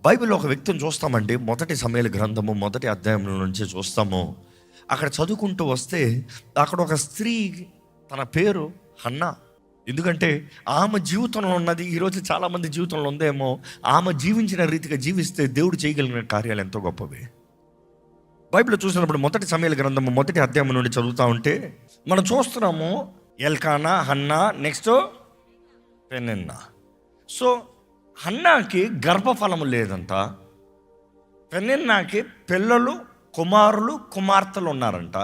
బైబిల్లో ఒక వ్యక్తిని చూస్తామండి. మొదటి సమూయేలు గ్రంథము మొదటి అధ్యాయంలో నుంచి చూస్తాము. అక్కడ చదువుకుంటూ వస్తే అక్కడ ఒక స్త్రీ, తన పేరు హన్నా. ఎందుకంటే ఆమె జీవితంలో ఉన్నది ఈరోజు చాలామంది జీవితంలో ఉందేమో. ఆమె జీవించిన రీతిగా జీవిస్తే దేవుడు చేయగలిగిన కార్యాలు ఎంతో గొప్పవి. బైబిల్లో చూసినప్పుడు మొదటి సమూయేలు గ్రంథము మొదటి అధ్యాయం నుండి చదువుతూ ఉంటే మనం చూస్తున్నాము Elkanah, Hannah, next Peninnah. So హన్నాకి గర్భఫలము లేదంట. పెనిన్నాకి పిల్లలు, కుమారులు, కుమార్తెలు ఉన్నారంట.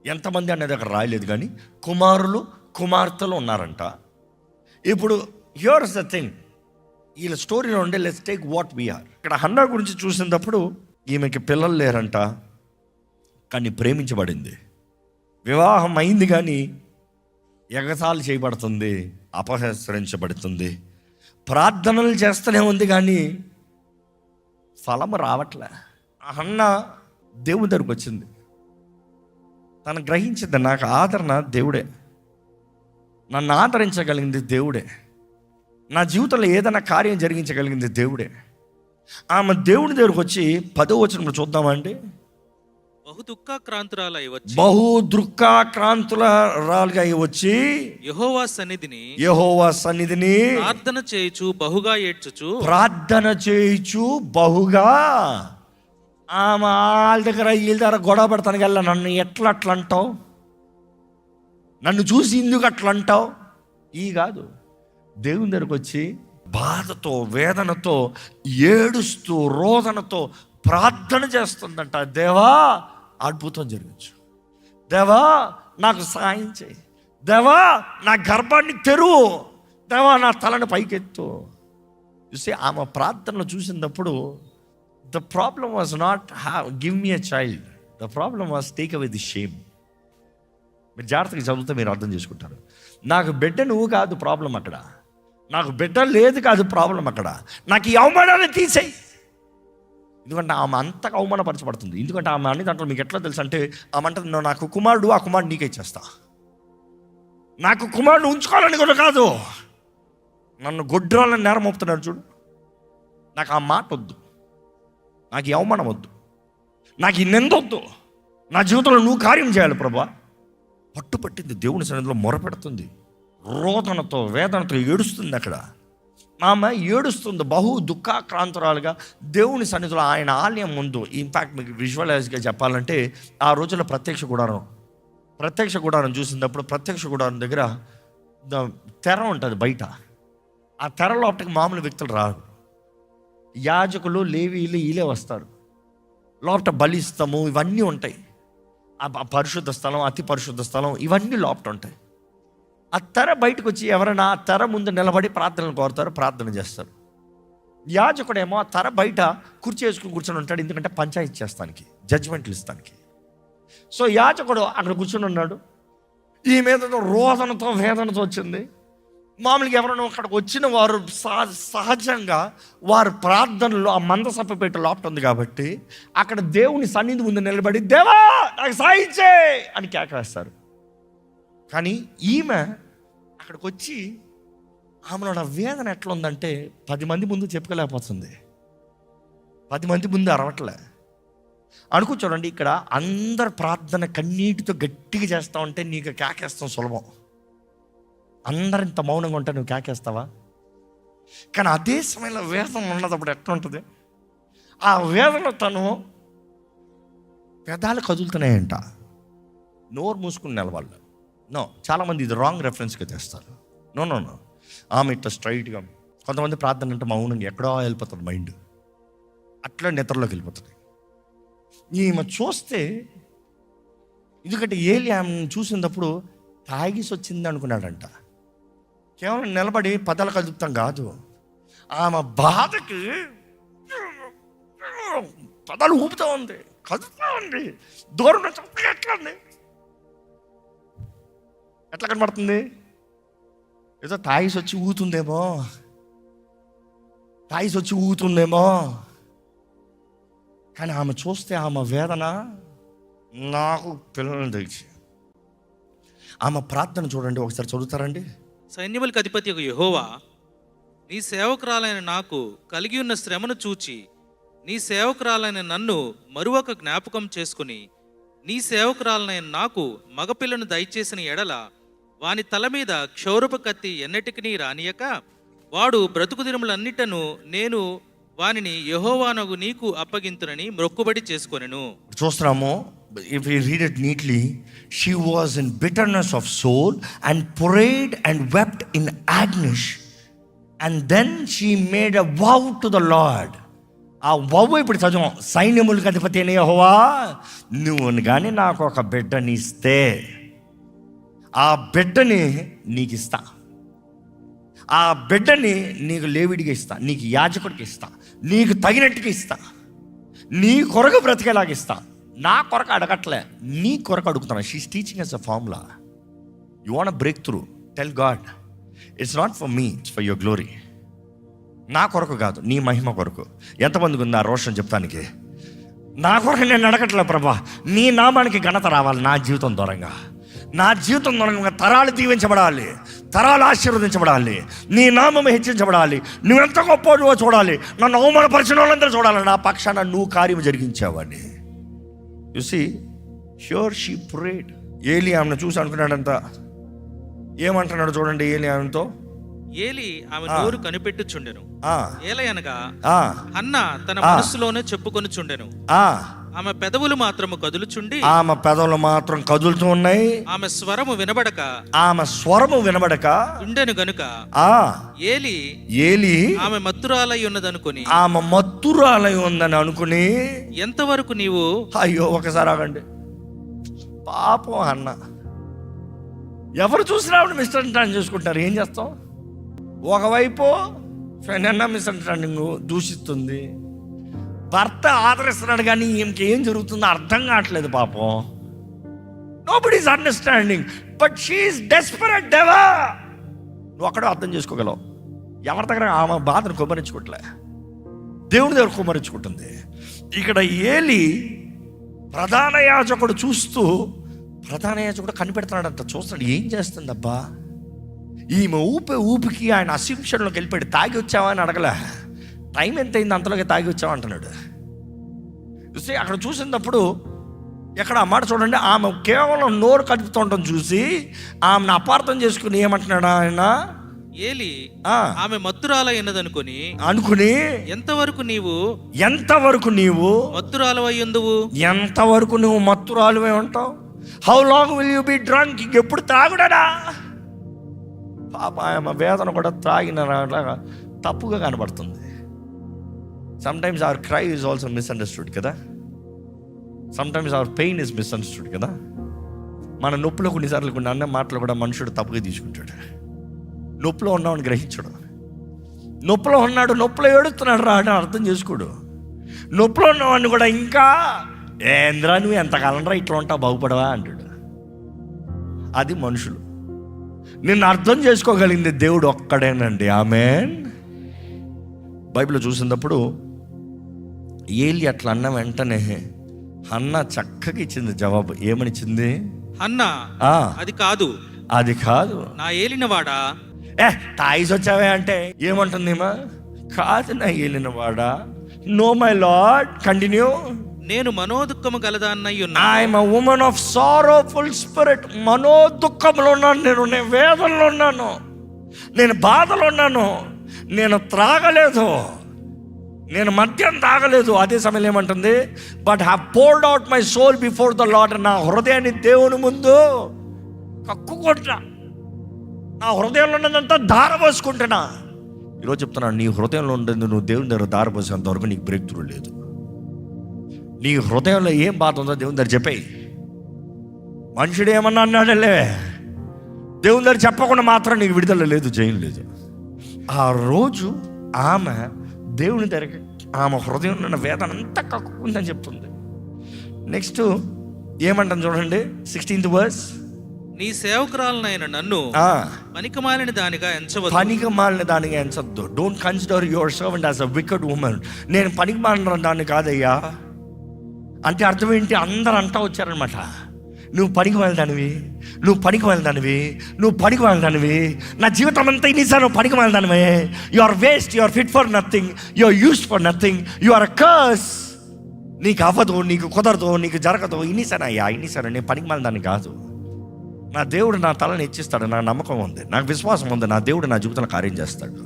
ఎంతమంది అనేది అక్కడ రాయలేదు, కానీ కుమారులు, కుమార్తెలు ఉన్నారంట. ఇప్పుడు హియర్ ఇస్ ద థింగ్, వీళ్ళ స్టోరీలో ఉండే లెట్స్ టేక్ వాట్ వీఆర్. ఇక్కడ హన్నా గురించి చూసినప్పుడు ఈమెకి పిల్లలు లేరంట, కానీ ప్రేమించబడింది. వివాహం అయింది కానీ ఎగతాళి చేయబడుతుంది, అపహరించబడుతుంది. ప్రార్థనలు చేస్తూనే ఉంది కానీ ఫలము రావట్లే. ఆ హన్నా దేవుని దగ్గరకు వచ్చింది. తను గ్రహించింది, నాకు ఆదరణ దేవుడే, నన్ను ఆదరించగలిగింది దేవుడే, నా జీవితంలో ఏదైనా కార్యం జరిగించగలిగింది దేవుడే. ఆమె దేవుని దగ్గరకు వచ్చి 10వ వచనంలో చూద్దామండి. బహు దుఃఖాక్రాంతురాలుగా వచ్చి యెహోవా సన్నిధిని ప్రార్థన చేయుచు బహుగా ఆమె వాళ్ళ దగ్గర వీళ్ళ దగ్గర గొడవ పడతానికి వెళ్ళా. నన్ను ఎట్లా అట్లా అంటావు, నన్ను చూసి ఎందుకు అట్లా అంటావు, ఈ కాదు. దేవుని దగ్గరకు వచ్చి బాధతో, వేదనతో, ఏడుస్తూ, రోదనతో ప్రార్థన చేస్తుందంట. దేవా అద్భుతం జరగచ్చు, దేవా నాకు సాయం చేయి, దేవా నా గర్భాన్ని తెరువు, దేవా నా తలను పైకెత్తు. చూసి ఆమె ప్రార్థనలు చూసినప్పుడు the problem was not give me a child, the problem was take away the shame. మీరు జాగ్రత్తగా చదివితే మీరు అర్థం చేసుకుంటారు. నాకు బిడ్డ నువ్వు కాదు ప్రాబ్లం అక్కడ, నాకు బిడ్డ లేదు కాదు ప్రాబ్లం అక్కడ, నాకు ఈ అవమానాన్ని తీసేయి. ఎందుకంటే ఆమె అంతగా అవమానపరచబడుతుంది. ఎందుకంటే ఆమె అన్ని దాంట్లో మీకు ఎట్లా తెలుసు అంటే, ఆమె అంటే నాకు కుమారుడు, ఆ కుమారుడు నీకే ఇచ్చేస్తా, నాకు కుమారుడు ఉంచుకోవాలని కూడా కాదు, నన్ను గొడ్రాలని నేరం మోపుతున్నాడు చూడు, నాకు ఆ మాట వద్దు, నాకు ఈ అవమానం వద్దు, నాకు ఈ నిందొద్దు, నా జీవితంలో నువ్వు కార్యం చేయాలి ప్రభా. పట్టుపట్టింది, దేవుని సన్నిధిలో మొరపెడుతుంది, రోదనతో, వేదనతో ఏడుస్తుంది. అక్కడ ఆమె ఏడుస్తుంది, బహు దుఃఖాక్రాంతురాలుగా దేవుని సన్నిధిలో, ఆయన ఆలయం ముందు. ఇన్ఫ్యాక్ట్ మీకు విజువలైజ్గా చెప్పాలంటే ఆ రోజుల్లో ప్రత్యక్ష గుడారం చూసినప్పుడు ప్రత్యక్ష గుడారం దగ్గర తెర ఉంటుంది బయట. ఆ తెర లోపలికి మామూలు వ్యక్తులు రారు, యాజకులు, లేవీలు వీళ్ళే వస్తారు. లోపల బలిస్తము ఇవన్నీ ఉంటాయి. ఆ పరిశుద్ధ స్థలం, అతి పరిశుద్ధ స్థలం, ఇవన్నీ లోపల ఉంటాయి. ఆ తెర బయటకు వచ్చి ఎవరైనా ఆ తెర ముందు నిలబడి ప్రార్థనలు కోరుతారు, ప్రార్థన చేస్తారు. యాజకుడేమో ఆ తెర బయట కుర్చీ వేసుకుని కూర్చొని ఉంటాడు, ఎందుకంటే పంచాయతీ చేస్తానికి, జడ్జిమెంట్లు ఇస్తానికి. సో యాజకుడు అక్కడ కూర్చొని ఉన్నాడు. ఈ మీద రోదనతో, వేదనతో వచ్చింది. మామూలుగా ఎవరైనా అక్కడికి వచ్చిన వారు సహజంగా వారు ప్రార్థనలు ఆ మందసప్పపేట లోపల ఉంది కాబట్టి అక్కడ దేవుని సన్నిధి ముందు నిలబడి దేవా నాకు సాయించే అని కేకవేస్తారు. కానీ ఈమె అక్కడికి వచ్చి ఆమెలో నా వేదన ఎట్లా ఉందంటే 10 మంది ముందు చెప్పుకోలేకపోతుంది, 10 మంది ముందు అరవట్లే. అనుకూర్చోడండి, ఇక్కడ అందరు ప్రార్థన కన్నీటితో గట్టిగా చేస్తా ఉంటే నీకు కేకేస్తాం సులభం. అందరు ఇంత మౌనంగా ఉంటే నువ్వు కేకేస్తావా? కానీ అదే సమయంలో వేదన ఉన్నదప్పుడు ఎట్లా ఉంటుంది? ఆ వేదన తను పెదాలు కదులుతున్నాయంట, నోరు మూసుకుని నిలవాలి. నో, చాలామంది ఇది రాంగ్ రెఫరెన్స్గా తెస్తారు. నో, ఆమె ఇట్లా స్ట్రైట్గా. కొంతమంది ప్రార్థన అంటే మౌనంగా ఎక్కడో వెళ్ళిపోతుంది మైండ్, అట్లా నిద్రలోకి వెళ్ళిపోతుంది. ఈమె చూస్తే, ఎందుకంటే ఏలి ఆమెను చూసినప్పుడు తాగిసి వచ్చింది అనుకున్నాడంట. కేవలం నిలబడి పదాలు కదుపుతాం కాదు, ఆమె బాధకి పదాలు ఊపుతూ ఉంది, కదుపుతూ ఉంది. దూరం నుంచి ఎట్లా కనబడుతుంది? ఏదో తాగిసి వచ్చి ఊగుతుందేమో. కానీ ఆమె చూస్తే ఆమె వేదన, నాకు పిల్లలను తెచ్చి. ఆమె ప్రార్థన చూడండి, ఒకసారి చదువుతారండి. సైన్యములకు అధిపతి యెహోవా నీ సేవకురాలైన నాకు కలిగి ఉన్న శ్రమను చూచి నీ సేవకురాలైన నన్ను మరొక జ్ఞాపకం చేసుకుని నీ సేవకురాలైన నాకు మగపిల్లను దయచేసిన ఎడల వాని తల మీద క్షౌరపు కత్తి ఎన్నటికి రానియక వాడు బ్రతుకు దినములన్నిటను నేను వానిని యెహోవానగు నీకు అప్పగింతునని మొక్కుబడి చేసుకొనెను. చూస్తున్నాము, if we read it neatly, she was in bitterness of soul and prayed and wept in anguish, and then she made a vow to the Lord. ఆ వవ్వు ఇప్పుడు చదువు, సైన్యములకు అధిపతి అయిన యెహోవా, నువ్వు కానీ నాకు ఒక బిడ్డని ఇస్తే ఆ బిడ్డని నీకు ఇస్తా, ఆ బిడ్డని నీకు లేవిడికి ఇస్తా, నీకు యాజకుడికి ఇస్తా, నీకు తగినట్టుగా ఇస్తా, నీ కొరకు బ్రతికేలాగా ఇస్తా. నా కొరకు అడగట్లే, నీ కొరకు అడుగుతున్నా. She is teaching us a formula. You want breakthrough, tell God it's not for me, it's for your glory. నా కొరకు కాదు, నీ మహిమ కొరకు. ఎంతమందికి ఉంది ఆ రోషన్ చెప్తానికి? నా కొరకు నేను అడగట్లే ప్రభా, నీ నామానికి ఘనత రావాలి నా జీవితం దూరంగా. నా జీవితం దూరంగా తరాలు దీవించబడాలి, తరాలు ఆశీర్వదించబడాలి, నీ నామం హెచ్చించబడాలి, నువ్వెంత గొప్ప చూడాలి, నన్ను అవమానపరిచిన వాళ్ళందరూ చూడాలి, నా పక్షాన నువ్వు కార్యం జరిగించావని. You see, sure she prayed. Eli ఆమెను చూసి అనుకున్నాడంత, ఏమంటున్నాడు చూడండి. ఏలి ఆమెతో, ఏలి ఆమె నోరు కనిపెట్టుచుండెను. ఏలయనగా హన్నా తన మనస్సులోనే చెప్పుకొనుచుండెను. ఆమె పెదవులు మాత్రము కదులుచుండి, ఆమె పెదవులు మాత్రం కదులుతూ ఉన్నాయి. ఆమె స్వరము వినబడక ఉండెను గనుక ఏలి ఆమె మత్తురాలై ఉన్నదనుకుని, ఆమె మత్తురాలై ఉందని అనుకుని, ఎంతవరకు నీవు, అయ్యో ఒకసారి ఆగండి, పాపం అన్న, ఎవరు చూసినా మిస్అండర్స్టాండింగ్ చేసుకుంటారు. ఏం చేస్తాం? ఒకవైపు ఫ్రెండ్ మిస్అండర్స్టాండింగ్ దూషిస్తుంది, భర్త ఆదరిస్తున్నాడు, కానీ ఇంకేం జరుగుతుందో అర్థం కావట్లేదు పాపం. Nobody is understanding, but she is desperate డెవా. నువ్వు అక్కడే అర్థం చేసుకోగలవు. ఎవరి దగ్గర ఆమె బాధను కుమ్మరించుకోవట్లే, దేవుని దగ్గర కుమ్మరించుకుంటుంది. ఇక్కడ ఏలి ప్రధాన యాజకుడు చూస్తూ, ప్రధాన యాజకుడు కనిపెడుతున్నాడంట, చూస్తున్నాడు ఏం చేస్తుందబ్బా. ఈమె ఊపికి ఆయన అసిమ్షన్లోకి వెళ్ళిపోయాడు. తాగి వచ్చావా అని అడగలే, టైం ఎంత అయింది అంతలోకి తాగి వచ్చావా అంటున్నాడు. చూసి అక్కడ చూసినప్పుడు ఎక్కడ ఆ మాట చూడండి, ఆమె కేవలం నోరు కలుపుతుండటం చూసి ఆమెను అపార్థం చేసుకుని ఏమంటున్నాడు ఆయన, ఏలి ఆమె మత్తురాలై ఉన్నదనుకుని ఎంతవరకు నీవు మత్తురాలవై ఉందువు, ఎంతవరకు నువ్వు మత్తురాలువై ఉంటావు? How long will you be drunk? ఎప్పుడు త్రాగుడా? పాప ఆమె వేదన కూడా త్రాగినలాగా తప్పుగా కనబడుతుంది. Sometimes our cry is also misunderstood కదా, sometimes our pain is misunderstood కదా. మన నొప్పిలో కొన్నిసార్లు కొన్ని అన్న మాటలు కూడా మనుషుడు తప్పుగా తీసుకుంటాడు. నొప్పిలో ఉన్నామని గ్రహించడు, నొప్పిలో ఉన్నాడు, నొప్పిలో ఏడుస్తున్నాడు రా అని అర్థం చేసుకోడు. నొప్పిలో ఉన్నవాడిని కూడా ఇంకా ఏంద్రా నువ్వు ఎంతకాలం రా ఇట్లా ఉంటావు, బాగుపడవా అంటాడు. అది మనుషులు. నిన్ను అర్థం చేసుకోగలిగింది దేవుడు ఒక్కడేనండి. ఆమేన్. బైబిల్లో చూసినప్పుడు ఏలి అట్లా అన్న వెంటనే హన్నా చక్కగా ఇచ్చింది జవాబు. ఏమనిచ్చింది హన్నా? అది కాదు నా ఏలినవాడా. తాయిస్ వచ్చావే అంటే ఏమంటుంది? కాదు నా ఏలినవాడా. No my lord, continue. నేను మనోదుఃఖము గలదాన్నై ఉన్నా. I'm a woman of sorrowful spirit. మనోదుఃఖంలో ఉన్నాను నేను వేదనలో ఉన్నాను, నేను బాధలో ఉన్నాను, నేను త్రాగలేదు, నేను మద్యం తాగలేదు. అదే సమయంలో ఏమంటుంది? But have poured out my soul before the Lord. నా హృదయాన్ని దేవుని ముందు కక్కుకుంటున్నా, నా హృదయంలో ఉన్నదంతా ధారపోసుకుంటున్నా. ఈరోజు చెప్తున్నా, నీ హృదయంలో ఉండేది నువ్వు దేవుని దగ్గర ధారపోసేంత వరకు నీకు బ్రేక్ త్రూ లేదు. నీ హృదయంలో ఏం బాధ ఉందో దేవుని దగ్గర చెప్పేయి. మనుషుడు ఏమన్నా అన్నాడలే, దేవుని దగ్గర చెప్పకుండా మాత్రం నీకు విడుదల లేదు, జయం లేదు. ఆ రోజు ఆమె దేవుని దగ్గర ఆమె హృదయంలో ఉన్న వేదన అంతా కక్కుకుందని చెప్తుంది. నెక్స్ట్ ఏమంటాను చూడండి, 16th verse. నీ సేవకురాలనైన నన్ను పనికిమాలిన దానిగా ఎంచవద్దు. Don't consider your servant as a wicked women. నేను పనికిమాలిన దాన్ని కాదయ్యా అంటే అర్థం ఏంటి? అందరు అంటా వచ్చారనమాట, నువ్వు పనికి వెళ్ళదానివి, నువ్వు పనికి వెళ్ళదానివి, నువ్వు పనికి వెళ్ళదానివి, నా జీవితం అంతా ఇన్నిసార్లు నువ్వు పనికి వెళ్ళదానివే, you are waste, you are fit for nothing, you are used for nothing, you are a curse. నీకు అవ్వదు, నీకు కుదరదు, నీకు జరగదు. ఇన్నిసార్లు నేను పనికి వెళ్ళదాన్ని కాదు. నా దేవుడు నా తలని హెచ్చిస్తాడు, నా నమ్మకం ఉంది, నాకు విశ్వాసం ఉంది, నా దేవుడు నా జీవితంలో కార్యం చేస్తాడు.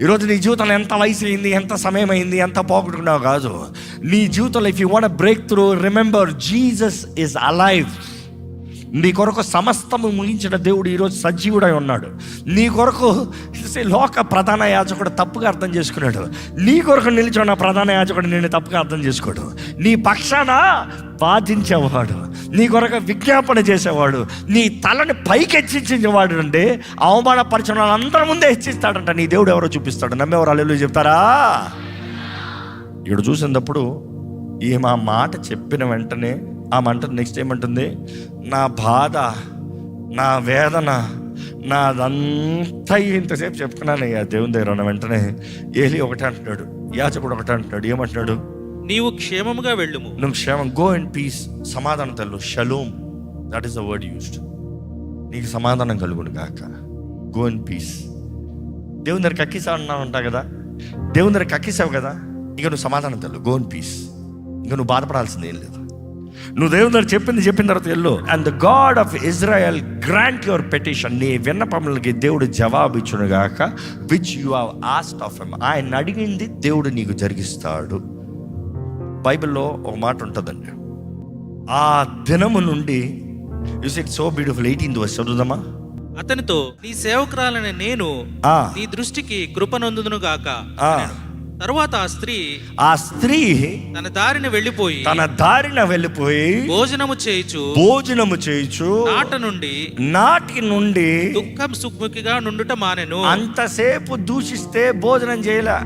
ఈరోజు నీ జీవితంలో ఎంత వయసు అయింది, ఎంత సమయం అయింది, ఎంత పోగొట్టుకున్నావు కాదు. నీ జీవితంలో if you want break through, remember Jesus is alive. నీ కొరకు సమస్తము ముగించిన దేవుడు ఈరోజు సజీవుడై ఉన్నాడు. నీ కొరకు లోక ప్రధాన యాజకుడు తప్పుగా అర్థం చేసుకున్నాడు. నీ కొరకు నిలిచిన ప్రధాన యాజకుడు నిన్ను తప్పుగా అర్థం చేసుకోడు. నీ పక్షాన బాధించేవాడు, నీ కొరకు విజ్ఞాపన చేసేవాడు, నీ తలని పైకి హెచ్చించేవాడు. అంటే అవమానపరిచిన వాళ్ళందరి ముందే హెచ్చిస్తాడంట. నీ దేవుడు ఎవరో చూపిస్తాడు. నమ్మేవారు హల్లెలూయా చెప్తారా? ఇక్కడ చూసినప్పుడు ఈమె ఆ మాట చెప్పిన వెంటనే ఆ మంట నెక్స్ట్ ఏమంటుంది? నా బాధ, నా వేదన, నాదంతా ఇంతసేపు చెప్పుకున్నానయ్యా దేవుని దగ్గర ఉన్న వెంటనే ఏలీ ఒకటే అంటున్నాడు, యాజకుడు ఒకటే అంటున్నాడు. ఏమంటున్నాడు? నీవు క్షేమముగా వెళ్ళుము. నువ్వు క్షేమం, గో ఇన్ పీస్, సమాధానం తెలు, shalom, that is the word used. నీకు సమాధానం కలుగును గాక, గో ఇన్ పీస్. దేవుని దగ్గర కక్కిసావు అన్నా ఉంటా కదా, దేవుని దగ్గర కక్కిసావు కదా, ఇక నువ్వు సమాధానం తెలు, గో ఇన్ పీస్. ఇక నువ్వు బాధపడాల్సింది ఏం లేదు. నువ్వు దేవుని దగ్గర చెప్పిన తర్వాత వెళ్ళు. And the God of Israel grant your petition. నీ విన్నపములకి దేవుడు జవాబు ఇచ్చును గాక, which you have asked of him. ఆయన అడిగింది దేవుడు నీకు జరిగిస్తాడు. బైబిల్లో ఒక మాట ఉంటుందండి, ఆ దినము నుండి, you see it so beautiful. 18th verse చదువుదామా? అతనితో నీ సేవకురాలైన నేను నీ దృష్టికి కృపనొందును గాక. తరువాత ఆ స్త్రీ తన దారిన వెళ్ళిపోయి భోజనము చేయుచు నాటి నుండి దుఃఖం సుఖముఖిగా నుండుట మానెను. అంతసేపు దూషిస్తే భోజనం చేయలే,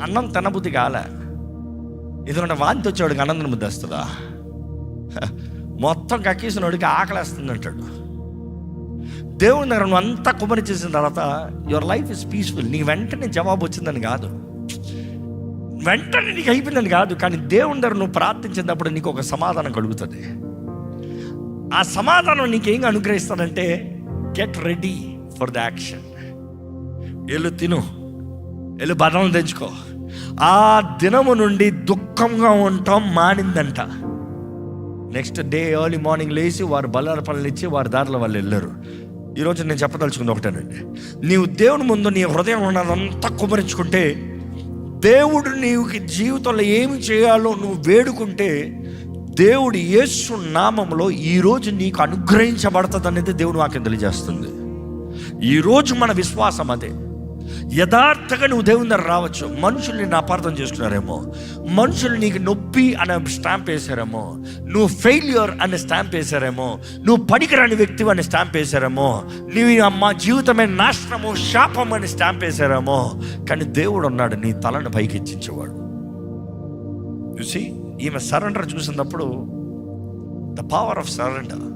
అన్నం తినబుద్ధి కాలే. ఎందుకంటే వాంతి వచ్చేవాడికి అన్నం తినబుద్ధి వస్తుందా? మొత్తం కక్కేసినోడికి ఆకలేస్తుంది అంటాడు. దేవుని దగ్గర నువ్వు అంతా కుమరి చేసిన తర్వాత యువర్ లైఫ్ ఇస్ పీస్ఫుల్. నీకు వెంటనే జవాబు వచ్చిందని కాదు, వెంటనే నీకు అయిపోయిందని కాదు, కానీ దేవుని దగ్గర నువ్వు ప్రార్థించినప్పుడు నీకు ఒక సమాధానం కలుగుతుంది. ఆ సమాధానం నీకేం అనుగ్రహిస్తాడంటే, get ready for the action. ఎల్లు తిను, ఎల్లు బలం తెచ్చుకో. ఆ దినము నుండి దుఃఖంగా ఉండటం మానిందంట. నెక్స్ట్ డే ఎర్లీ మార్నింగ్ లేచి వారు బలార్పణలు ఇచ్చి వారి దారిలో వాళ్ళు వెళ్ళారు. ఈరోజు నేను చెప్పదలుచుకుంది ఒకటేనండి, నీవు దేవుని ముందు నీ హృదయం ఉన్నదంతా కుమరించుకుంటే, దేవుడు నీవు జీవితంలో ఏమి చేయాలో నువ్వు వేడుకుంటే, దేవుడు యేసు నామములో ఈరోజు నీకు అనుగ్రహించబడుతుంది అనేది దేవుడు వాక్యం తెలియజేస్తుంది. ఈరోజు మన విశ్వాసం అదే. యథార్థంగా నువ్వు దేవుని దగ్గర రావచ్చు. మనుషులు నిన్ను అపార్థం చేసుకున్నారేమో, మనుషులు నీకు నొప్పి అనే స్టాంప్ వేశారేమో, నువ్వు ఫెయిల్యూర్ అనే స్టాంప్ వేశారేమో, నువ్వు పనికిరాని వ్యక్తి అనే స్టాంప్ వేశారేమో, నీవు అమ్మ జీవితమే నాశనము శాపం అని స్టాంప్ వేశారేమో, కానీ దేవుడు ఉన్నాడు నీ తలను పైకి హెచ్చించేవాడు. చూసి ఈమె సరెండర్ చూసినప్పుడు, ద పవర్ ఆఫ్ సరెండర్.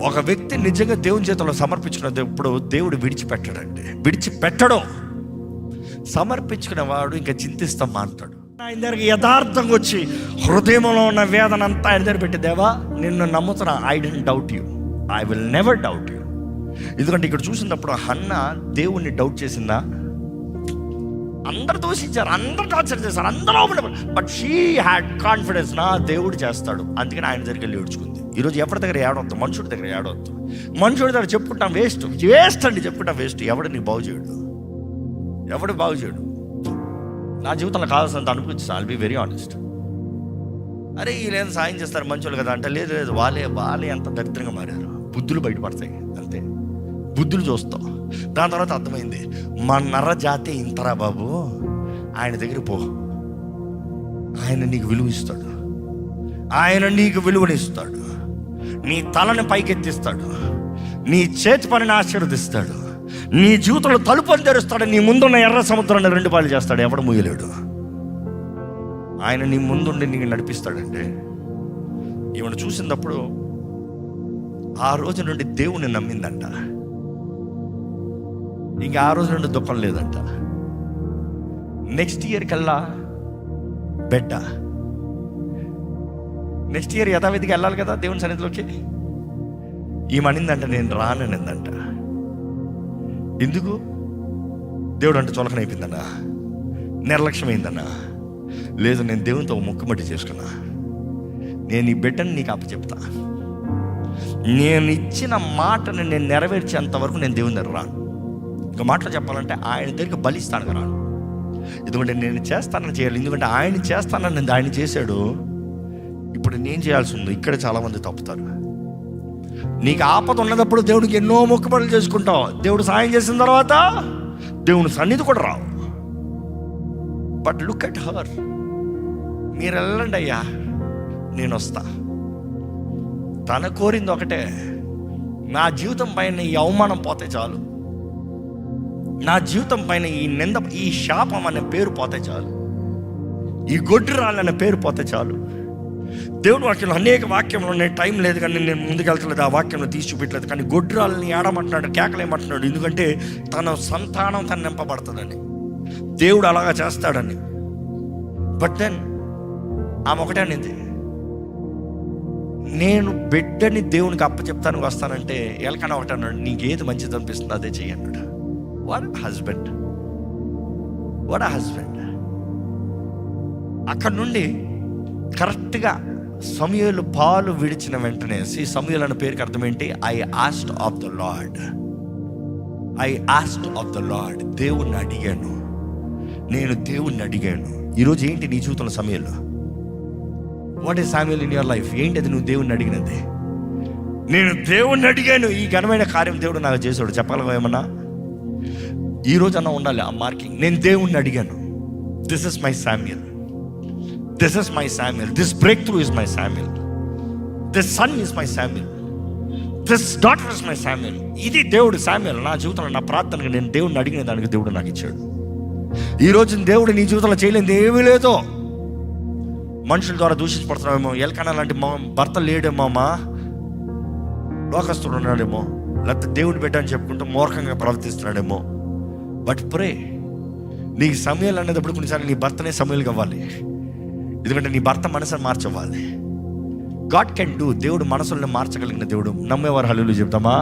ఒక వ్యక్తి నిజంగా దేవుని చేతిలో సమర్పించుకున్నప్పుడు దేవుడు విడిచిపెట్టడు. సమర్పించుకున్న వాడు ఇంకా చింతిస్తాం మాంటాడు. ఆయన దగ్గరికి యథార్థంగా వచ్చి హృదయంలో ఉన్న వేదన అంతా ఆయన దగ్గర పెట్టి, దేవా నిన్ను నమ్ముతున్నా, I don't doubt you, I will never doubt you. ఎందుకంటే ఇక్కడ చూసినప్పుడు హన్న దేవుణ్ణి డౌట్ చేసిందా? అందరు దూషించారు, అందరు టార్చర్ చేశారు, అందరూ, బట్ షీ హ్యాడ్ కాన్ఫిడెన్స్, నా దేవుడు చేస్తాడు. అందుకని ఆయన దగ్గరికి వెళ్ళి ఏడ్చుకుంది. ఈరోజు ఎవరి దగ్గర ఏడవద్దు, మనుషుడి దగ్గర ఏడవద్దు. మనుషుడి దగ్గర చెప్పుకుంటాం వేస్ట్ అండి, చెప్పుకుంటాం వేస్ట్. ఎవడు నీకు బాగు చేయడు. నా జీవితంలో కావాల్సినంత అనిపించింది. I'll be very honest. అరే వీళ్ళేం సాయం చేస్తారు మంచోళ్ళు కదా అంటే, లేదు వాళ్ళే ఎంత దరిద్రంగా మారారు. బుద్ధులు బయటపడతాయి అంతే, బుద్ధులు చూస్తాం. దాని తర్వాత అర్థమైంది, మా నర జాతి ఇంతరా బాబు, ఆయన దగ్గర పో, ఆయన నీకు విలువనిస్తాడు, నీ తలని పైకెత్తిస్తాడు, నీ చేతి పనిని ఆశీర్వదిస్తాడు, నీ జీవితంలో తలుపుని తెరుస్తాడు, నీ ముందున్న ఎర్ర సముద్రాన్ని 2 పాయలు చేస్తాడు, ఎవడు మూయలేడు. ఆయన నీ ముందుండి నీకు నడిపిస్తాడంటే. ఈమెను చూసినప్పుడు ఆ రోజు నుండి దేవుని నమ్మిందంట. ఇంకా ఆ రోజు నుండి దుఃఖం లేదంట. నెక్స్ట్ ఇయర్ కల్లా బిడ్డ, నెక్స్ట్ ఇయర్ యథావిధిగా వెళ్ళాలి కదా దేవుని సన్నిధిలోకి. ఈమనిందంట నేను రాననిందంట. ఎందుకు? దేవుడు అంటే చులకనైపోయిందన్నా, నిర్లక్ష్యమైందన్నా? లేదు, నేను దేవునితో మొక్కుబడి చేసుకున్నా, నేను ఈ బిడ్డని నీకు అప్పచెప్తా, నేను ఇచ్చిన మాటను నేను నెరవేర్చేంత వరకు నేను దేవుని దగ్గర రాను. ఇంకో మాటలో చెప్పాలంటే ఆయన దగ్గరికి బలిస్తాను రాను. ఎందుకంటే నేను చేస్తానని చేయాలి, ఎందుకంటే ఆయన చేస్తానని ఆయన చేశాడు. ఇప్పుడు నేను చేయాల్సి ఉంది. ఇక్కడ చాలామంది తప్పుతారు. నీకు ఆపద ఉన్నప్పుడు దేవుడికి ఎన్నో మొక్కుబడులు చేసుకుంటావు. దేవుడు సాయం చేసిన తర్వాత దేవుని సన్నిధి కూడా రావు. But look at her. మీరు వెళ్ళండి అయ్యా, నేను వస్తా. తన కోరింది ఒకటే, నా జీవితం పైన ఈ అవమానం పోతే చాలు, నా జీవితం పైన ఈ నింద, ఈ శాపం అనే పేరు పోతే చాలు, ఈ గొడ్డురాళ్ళనే పేరు పోతే చాలు. దేవుడు వాక్యంలో అనేక వాక్యంలో ఉన్నాయి, టైం లేదు కానీ నేను ముందుకెళ్తలేదు, ఆ వాక్యంలో తీసి చూపించలేదు. కానీ గొడ్డురాళ్ళని ఏడమంటున్నాడు, కేకలేమంటున్నాడు. ఎందుకంటే తన సంతానం తను నింపబడుతుందని, దేవుడు అలాగా చేస్తాడని. బట్ దెన్ ఆమె ఒకటే అనేది, నేను బిడ్డని దేవునికి అప్పచెప్తానికి వస్తానంటే ఎలకన్నా ఒకటి అన్నాడు, నీకు ఏది మంచిది అనిపిస్తుంది అదే చెయ్యి అన్నాడు. What husband, what husband. అక్కడ నుండి కరెక్ట్గా సమూయేలు పాలు విడిచిన వెంటనే, సమూయేలు అన్న పేరుకి అర్థం ఏంటి? I asked of the lord. I asked of the lord. దేవుణ్ణి అడిగాను, నేను దేవుణ్ణి అడిగాను. ఈరోజు ఏంటి నీ జీవితంలో సమూయేలు? What is Samuel in your life? ఏంటి అది నువ్వు దేవుణ్ణి అడిగినది? నేను దేవుణ్ణి అడిగాను, ఈ ఘనమైన కార్యం దేవుడు నాకు చేశాడు. చెప్పగలవా ఏమన్నా? ఈరోజు అన్నా ఉండాలి ఆ మార్కింగ్. నేను దేవుణ్ణి అడిగాను. This is my Samuel, this is my Samuel, this breakthrough is my Samuel, this son is my Samuel, this daughter is my Samuel. ఇది దేవుడు సామ్యూయల్. నా జీవితంలో నా ప్రార్థనగా నేను దేవుణ్ణి అడిగిన దానికి దేవుడు నాకు ఇచ్చాడు. ఈరోజు దేవుడు నీ జీవితంలో చేయలేనిది ఏమీ లేదో. మనుషుల ద్వారా దూషించబడుతున్నామేమో, ఎలకన్నా లాంటి భర్త లేడేమో, మా లోకస్తుడు ఉన్నాడేమో, లేకపోతే దేవుడి బిడ్డ అని చెప్పుకుంటూ మూర్ఖంగా ప్రవర్తిస్తున్నాడేమో. బట్ ప్రే, నీకు సమయాలు అనేటప్పుడు కొన్నిసార్లు నీ భర్తనే సమయాలు కావాలి. ఎందుకంటే నీ భర్త మనసుని మార్చవ్వాలి. God can do. దేవుడు మనసుల్ని మార్చగలిగిన దేవుడు. నమ్మేవారు హల్లెలూయా చెప్తామా?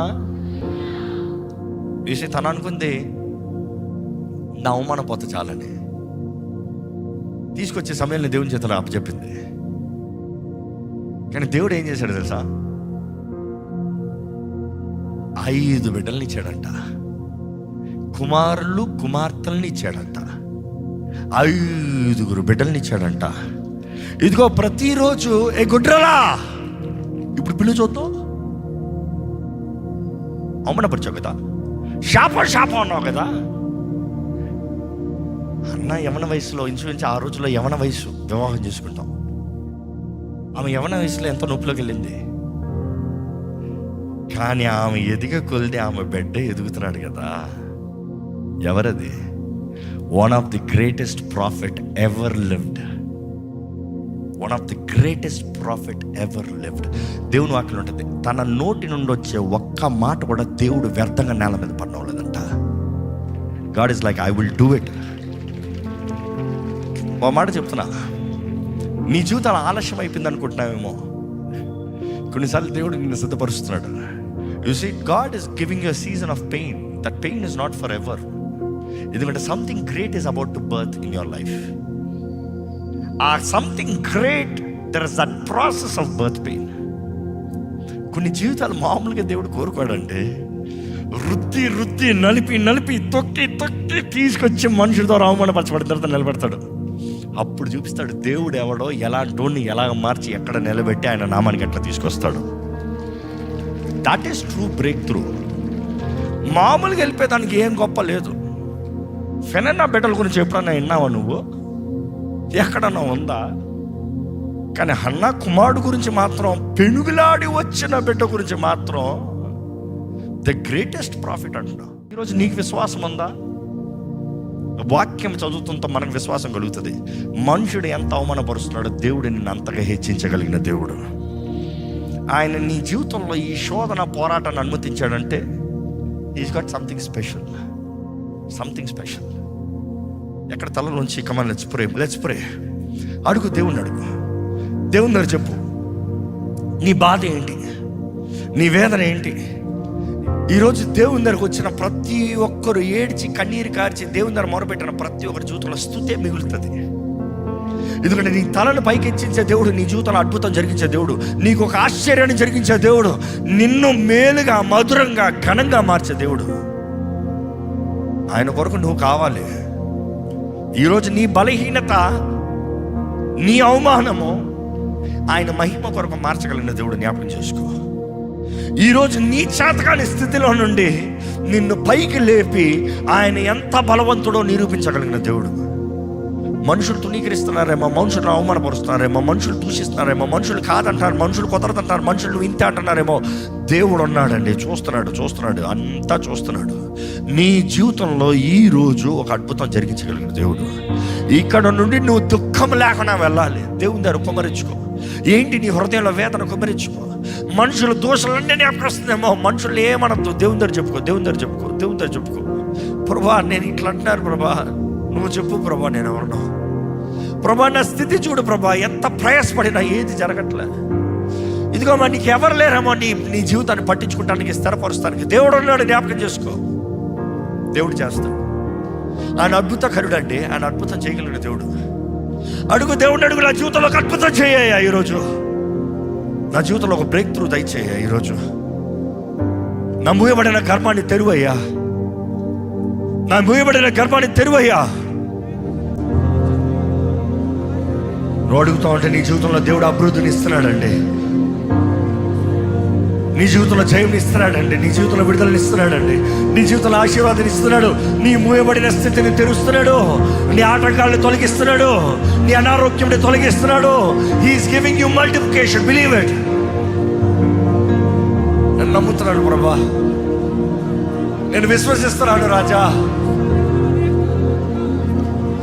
విషయం తను అనుకుంది నా అవమానం పోతే చాలని, తీసుకొచ్చే సమయంలో దేవుని చేతులు అప్పచెప్పింది. కానీ దేవుడు ఏం చేశాడు తెలుసా? 5 బిడ్డల్ని ఇచ్చాడంట, కుమారులు కుమార్తెల్ని ఇచ్చాడంట, 5 బిడ్డల్ని ఇచ్చాడంట. ఇదిగో ప్రతిరోజు ఏ గుడ్రలా ఇప్పుడు పిల్లు చూద్దాం, అవమానపరిచావు కదా, శాపం అన్నావు కదా. అన్న యవన వయసులో, ఇన్సూరెన్స్ ఆ రోజుల్లో యవన వయసు, వివాహం చేసుకుంటాం. ఆమె యవన వయసులో ఎంతో నొప్పిలోకి వెళ్ళింది. కానీ ఆమె ఎదిగే కొలిది ఆమె బిడ్డ ఎదుగుతున్నాడు కదా. ఎవరది? One of the greatest profit ever lived. One of the greatest profit ever lived. దేవుని వాక్యం ఉంటుంది, తన నోటి నుండి వచ్చే ఒక్క మాట కూడా దేవుడు వ్యర్థంగా నేల మీద పడవలేదంట. God is like, I will do it. ఓ మాట చెప్తున్నా, నీ జీవితాలు ఆలస్యం అయిపోయింది అనుకుంటున్నావేమో. కొన్నిసార్లు దేవుడు నిన్ను సిద్ధపరుస్తున్నాడు. You see, God is giving you a season of pain. That pain is not forever. ఎందుకంటే something great is about to birth in your life. ఆ something great, there is that process of birth pain. కొన్ని జీవితాలు మామూలుగా దేవుడు కోరుకోడంటే, రుద్ది నలిపి తొక్కి తీసుకొచ్చి మనుషుల ద్వారా అవమానపరచబడిన తర్వాత నిలబెడతాడు. అప్పుడు చూపిస్తాడు దేవుడు ఎవడో, ఎలాంటోని ఎలాగ మార్చి ఎక్కడ నిలబెట్టి ఆయన నామానికి ఎట్లా తీసుకొస్తాడు. That is true break through. మామూలుగా వెళ్ళిపోయేదానికి ఏం గొప్ప లేదు. ఫెనన్నా బిడ్డల గురించి ఎప్పుడన్నా విన్నావా నువ్వు? ఎక్కడన్నా ఉందా? కానీ హన్నా కుమారుడు గురించి మాత్రం, పెనుగులాడి వచ్చిన బిడ్డ గురించి మాత్రం ద గ్రేటెస్ట్ ప్రాఫిట్ అంటున్నావు. ఈరోజు నీకు విశ్వాసం ఉందా? వాక్యం చదువుతుంటే మనకు విశ్వాసం కలుగుతుంది. మనుషుడు ఎంత అవమానపరుస్తున్నాడో దేవుడు నిన్ను అంతగా హెచ్చించగలిగిన దేవుడు. ఆయన నీ జీవితంలో ఈ శోధన పోరాటాన్ని అనుమతించాడంటే is got something special. Something special. ఎక్కడ తలలోంచి కమాన్ లెట్స్ ప్రే. అడుగు, దేవుణ్ణి అడుగు, దేవుని దగ్గర చెప్పు. నీ బాధ ఏంటి? నీ వేదన ఏంటి? ఈరోజు దేవుని దగ్గరకు వచ్చిన ప్రతి ఒక్కరు ఏడ్చి కన్నీరు కార్చి దేవుని దగ్గర మొరపెట్టిన ప్రతి ఒక్కరి జీవితంలో స్తుతే మిగులుతుంది. ఎందుకంటే నీ తలను పైకెచ్చించే దేవుడు, నీ జీవితంలో అద్భుతం జరిగించే దేవుడు, నీకు ఒక ఆశ్చర్యాన్ని జరిగించే దేవుడు, నిన్ను మేలుగా మధురంగా ఘనంగా మార్చే దేవుడు. ఆయన కొరకు నువ్వు కావాలి. ఈరోజు నీ బలహీనత, నీ అవమానము ఆయన మహిమ కొరకు మార్చగలిగిన దేవుడు. జ్ఞాపకం చేసుకో. ఈరోజు నీ చేతకాని స్థితిలో నుండి నిన్ను పైకి లేపి ఆయన ఎంత బలవంతుడో నిరూపించగలిగిన దేవుడు. మనుషులు తుణీకరిస్తున్నారేమో, మనుషులు అవమానపరుస్తున్నారేమో, మనుషులు దూషిస్తున్నారేమో, మనుషులు కాదంటారు, మనుషులు కుదరదంటారు, మనుషులు నువ్వు ఇంతే అంటున్నారేమో, దేవుడు ఉన్నాడండి, చూస్తున్నాడు, అంతా చూస్తున్నాడు. నీ జీవితంలో ఈరోజు ఒక అద్భుతం జరిగించగలిగిన దేవుడు. ఇక్కడ నుండి నువ్వు దుఃఖం లేకుండా వెళ్ళాలి. దేవుని దగ్గర కుమ్మరించుకో. ఏంటి నీ హృదయంలో వేదన? కుమ్మరించుకో. మనుషుల దోషాలన్నీ జ్ఞాపకం వస్తుందేమో, మనుషులు ఏమనద్దు, దేవుని దగ్గర చెప్పుకో. ప్రభా నేను ఇట్లా అంటున్నారు ప్రభా, నువ్వు చెప్పు ప్రభా, నేను ఎవరన్నా ప్రభా, నా స్థితి చూడు ప్రభా, ఎంత ప్రయాసపడినా ఏది జరగట్లే. ఇదిగో మా నీకు ఎవరు లేరేమో నీ జీవితాన్ని పట్టించుకుంటానికి, స్థిరపరుస్తానికి దేవుడు ఉన్నాడు. జ్ఞాపకం చేసుకో. దేవుడు చేస్తాడు. ఆయన అద్భుతకరుడు అండి. ఆయన అద్భుతం చేయగలిగిన దేవుడు. అడుగు దేవుడిని, అడుగు, నా జీవితంలో ఒక అద్భుతం చేయ ఈరోజు. నా జీవితంలో ఒక బ్రేక్ త్రూ దయచేయ ఈరోజు. నా మూయబడిన గర్భాన్ని తెరువయ్యా. నువ్వు అడుగుతా ఉంటే నీ జీవితంలో దేవుడు అభివృద్ధిని ఇస్తున్నాడండి. నీ జీవితంలో జయం ఇస్తున్నాడండి. నీ జీవితంలో విడుదలని ఇస్తున్నాడండి. నీ జీవితంలో ఆశీర్వాదాన్ని ఇస్తున్నాడు. నీ మూయబడిన స్థితిని తెరుస్తున్నాడు. నీ ఆటంకాలను తొలగిస్తున్నాడు. నీ అనారోగ్యం తొలగిస్తున్నాడు. He is giving you multiplication. Believe it. నేను నమ్ముతున్నాను ప్రభా, నేను విశ్వసిస్తున్నాను రాజా.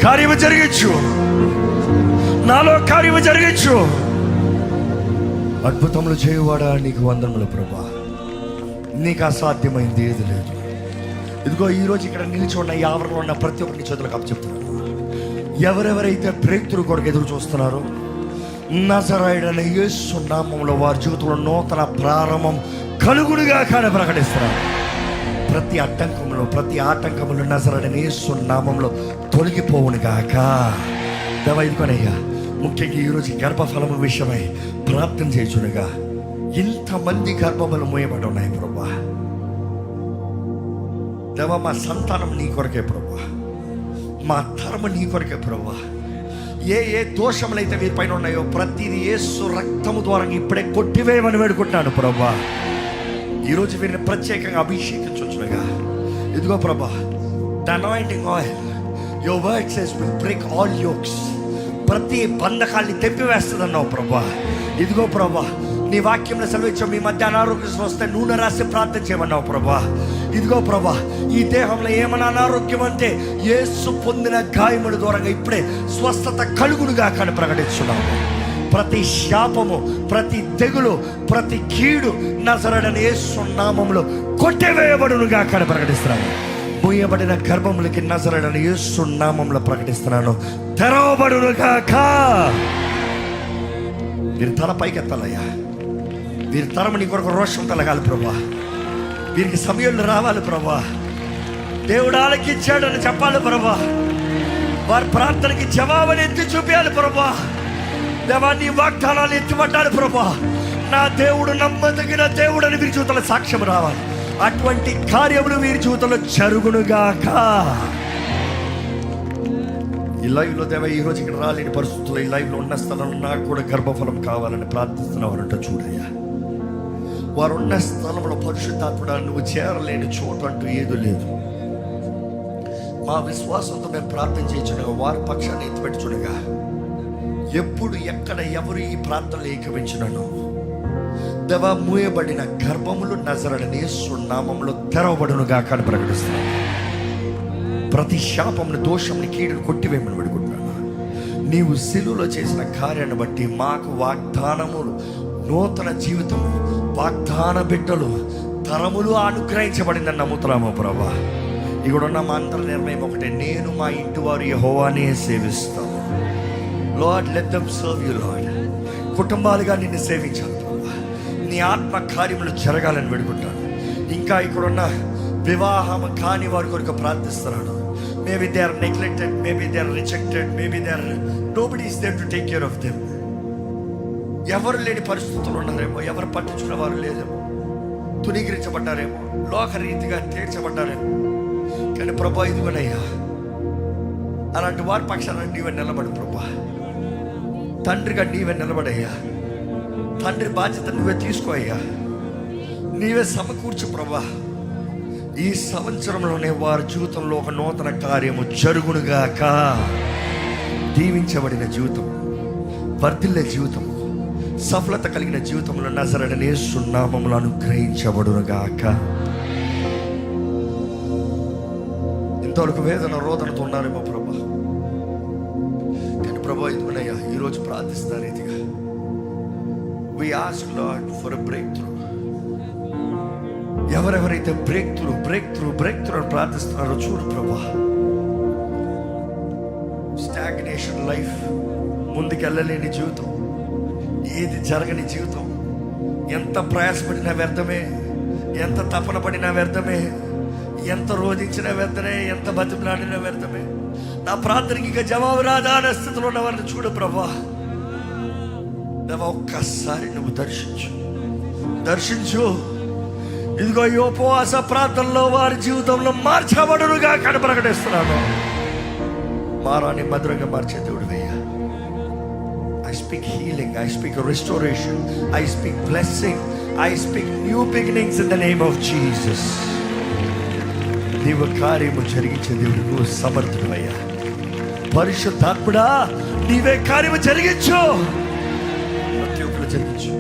కార్యము జరిగించు, నాలో కార్యము జరిగించు. అద్భుతములు చేయువాడా నీకు వందనములు ప్రభా. నీకు అసాధ్యమైంది ఏది లేదు. ఇదిగో ఈరోజు ఇక్కడ నిలిచి ఈ ఆవరణలో ఉన్న ప్రతి ఒక్కరిని చేతులకు అప్పచెప్తున్నాను. ఎవరెవరైతే బ్రేక్ త్రూ కొరకు ఎదురు చూస్తున్నారో, నజరేయుడైన యేసు నామములో వారి జీవితంలో నూతన ప్రారంభం కలుగునుగా కానీ ప్రకటిస్తున్నారు. ప్రతి అడ్డంకంలో, ప్రతి ఆటంకంలో నజరేయుడైన యేసు నామములో తొలగిపోవునుగాక. దేవా ఇదిగోనయ్యా, ముఖ్యంగా ఈరోజు గర్భఫలము విషయమై ప్రార్థన చేయుచునుగా. ఇంతమంది గర్భములు మూయబడి ఉన్నాయి ప్రభా. దేవా మా సంతానం నీ కొరకే ప్రభా, మా తరము నీ కొరకే ప్రభా. ఏ దోషములైతే మీ పైన ఉన్నాయో ప్రతిదీ యేసు రక్తము ద్వారా ఇప్పుడే కొట్టివేయమని వేడుకుంటున్నాను ప్రభా. ఈరోజు వీరిని ప్రత్యేకంగా అభిషేకించునుగా. ఇదిగో ప్రభా, the anointing oil, your word says will break all yolks. ప్రతి బంధకాల్ని తెంపివేస్తుంది అన్నావు ప్రభా. ఇదిగో ప్రభా, నీ వాక్యంలో సెలవిచ్చావు, మీ మధ్య అనారోగ్యం వస్తే నూనె రాసి ప్రార్థన చేయమన్నావు ప్రభా. ఇదిగో ప్రభా, ఈ దేహంలో ఏమైనా అనారోగ్యం అంటే యేసు పొందిన గాయముల ద్వారా ఇప్పుడే స్వస్థత కలుగునుగా కానీ ప్రకటిస్తున్నాము. ప్రతి శాపము, ప్రతి తెగులు, ప్రతి కీడు నజరేయుడైన యేసు నామములో కొట్టివేయబడునుగా కానీ ప్రకటిస్తున్నాను. మూయబడిన గర్భములకి నజరేయుడైన యేసు నామములో ప్రకటిస్తున్నాను, తెరవబడునుగాక. వీరి తల పైకెత్తాలయ్యా. వీరి తరము నీ కొరకు రోషం కలగాలి ప్రభా. వీరికి సమయంలో రావాలి ప్రభా. దేవుడు ఆలకించాడని చెప్పాలి ప్రభా. వారి ప్రార్థనకి జవాబుని ఎత్తి చూపించాలి ప్రభా. దేవా నీ వాగ్దానాలు ఎత్తిపడ్డాడు ప్రభా. నా దేవుడు నమ్మదగిన దేవుడు అని వీరి జీవితంలో సాక్ష్యం రావాలి. అటువంటి కార్యములు వీరి జీవితంలో జరుగునుగాక. ఈ లైవ్లో దేవా ఈరోజు ఇక్కడ రాలేని పరిస్థితుల్లో ఈ లైవ్లో ఉన్న స్థలంలో నాకు కూడా గర్భఫలం కావాలని ప్రార్థిస్తున్నవారంట చూడయ్యా. వారు ఉన్న స్థలంలో పరిశుద్ధాత్ముడా నువ్వు చేరలేని చోటు అంటూ ఏదో లేదు. మా విశ్వాసంతో మేము ప్రార్థన చేయించుగా వారి పక్షాన్ని ఎత్తిపెట్టుచునగా ఎప్పుడు ఎక్కడ ఎవరు ఈ ప్రార్థనలు ఏకవించినను దేవా మూయబడిన గర్భములు నజరేయుడైన యేసు నామములో తెరవబడునుగా కానీ ప్రకటిస్తున్నాను. ప్రతి శాపమును, దోషంని, కీడును కొట్టివేయమని వేడుకుంటున్నాను. నీవు శిలువలో చేసిన కార్యాన్ని బట్టి మాకు వాగ్దానములు, నూతన జీవితము, వాగ్దాన బిడ్డలు, తరములు అనుగ్రహించబడిందని నమ్ముతున్నాము ప్రభా. ఇక్కడున్న మా అందరి నిర్ణయం ఒకటే, నేను మా ఇంటి వారు యెహోవానే సేవిస్తాము. Lord let them serve you lord. కుటుంబాలుగా నిన్ను సేవించాలి ప్రభా. నీ ఆత్మ కార్యములు జరగాలని వేడుకుంటాను. ఇంకా ఇక్కడున్న వివాహం కాని వారి కొరకు ప్రార్థిస్తున్నాను. Maybe they are neglected, maybe they are rejected, maybe they are nobody is there to take care of them. ఎవరు లేని పరిస్థితులు ఉన్నారేమో, ఎవరు పట్టించుకున్న వారు లేదేమో, తునీకరించబడ్డారేమో, లోకరీతిగా తీర్చబడ్డారేమో. కానీ ప్రభా ఇదిగోనయ్యా, అలాంటి వారి పక్షాన నీవే నిలబడు ప్రభా. తండ్రిగా నీవే నిలబడయ్యా. తండ్రి బాధ్యత నువ్వే తీసుకో అయ్యా. నీవే సమకూర్చు ప్రభా. ఈ సంవత్సరంలోనే వారి జీవితంలో ఒక నూతన కార్యము జరుగునుగాక. దీవించబడిన జీవితం, వర్ధిల్లే జీవితం, సఫలత కలిగిన జీవితంలో నజరేయుడైన యేసు నామములో అనుగ్రహించబడునుగాక. ఇంతవరకు వేదన రోదనతో ఉన్నారేమో ప్రభా. కానీ ప్రభా ఇదిగోనయ్యా, ఈరోజు ప్రార్థిస్తున్న రీతిగా we ask Lord for a breakthrough. ఎవరెవరైతే బ్రేక్ త్రూ అని ప్రార్థిస్తున్నారో చూడు ప్రభా. స్టాగ్నేషన్ లైఫ్, ముందుకెళ్ళలేని జీవితం, ఏది జరగని జీవితం, ఎంత ప్రయాసపడినా వ్యర్థమే, ఎంత తపన పడినా వ్యర్థమే, ఎంత రోధించినా వ్యర్థమే, ఎంత బతిమలాడినా వ్యర్థమే. నా ప్రార్థనకి ఇక జవాబు రాదా అనే స్థితిలో ఉన్న వారిని చూడు ప్రభా. ఒక్కసారి నువ్వు దర్శించు. ఇదిగో ఈ ఉపవాస ప్రార్థనలో వారి జీవితంలో మార్చబడునుగా కడ ప్రకటిస్తున్నాను. మారాన్ని మధురంగా మార్చే దేవుడు వేయ. I speak healing, I speak restoration, I speak blessing, I speak new beginnings in the name of Jesus. నీవు కార్యము జరిగించే దేవుడు, నువ్వు సమర్థుడయ్యా. పరిశుద్ధాత్ముడా, నీవే కార్యము జరిగించు, ప్రతి ఒక్కరు జరిగించు.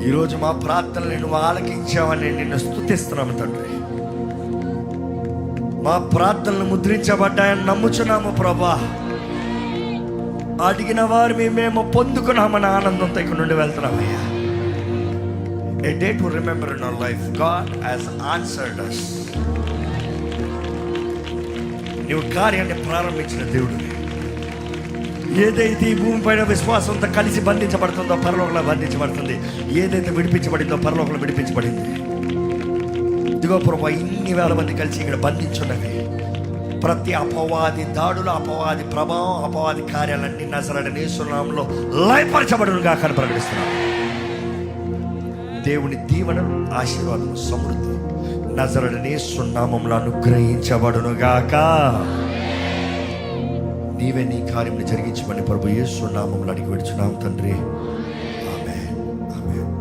ఈరోజు మా ప్రార్థనలు నువ్వు ఆలకించావని నిన్ను స్తుతిస్తున్నాము తండ్రి. మా ప్రార్థనలు ముద్రించబడ్డాయని నమ్ముచున్నాము ప్రభా. అడిగిన వారిని మేము పొందుకున్నామని ఆనందంతో ఇక్కడ నుండి వెళ్తున్నామయ్యా. A day to remember in our life, God has answered us. నీవు కార్యాన్ని ప్రారంభించిన దేవుడు. ఏదైతే ఈ భూమి పైన విశ్వాసంతో కలిసి బంధించబడుతుందో పరలోకంలో బంధించబడుతుంది. ఏదైతే విడిపించబడిందో పరలోకంలో విడిపించబడింది. ఇదిగో ప్రభా, ఇన్ని వేల మంది కలిసి ఇక్కడ బంధించున్నవి. ప్రతి అపవాది దాడులు, అపవాది ప్రభావం, అపవాది కార్యాలన్నీ నజరేయుడైన యేసు నామములో లయపరచబడునుగా అని ప్రకటిస్తున్నాను. దేవుని దీవెనలు, ఆశీర్వాదం, సమృద్ధి నజరేయుడైన యేసు నామములో అనుగ్రహించబడునుగాక. నీవే నీ కార్యమును జరిగించమని ప్రభు యేసు నామములో అడిగి వేడుచున్నాము తండ్రి. ఆమేన్, ఆమేన్.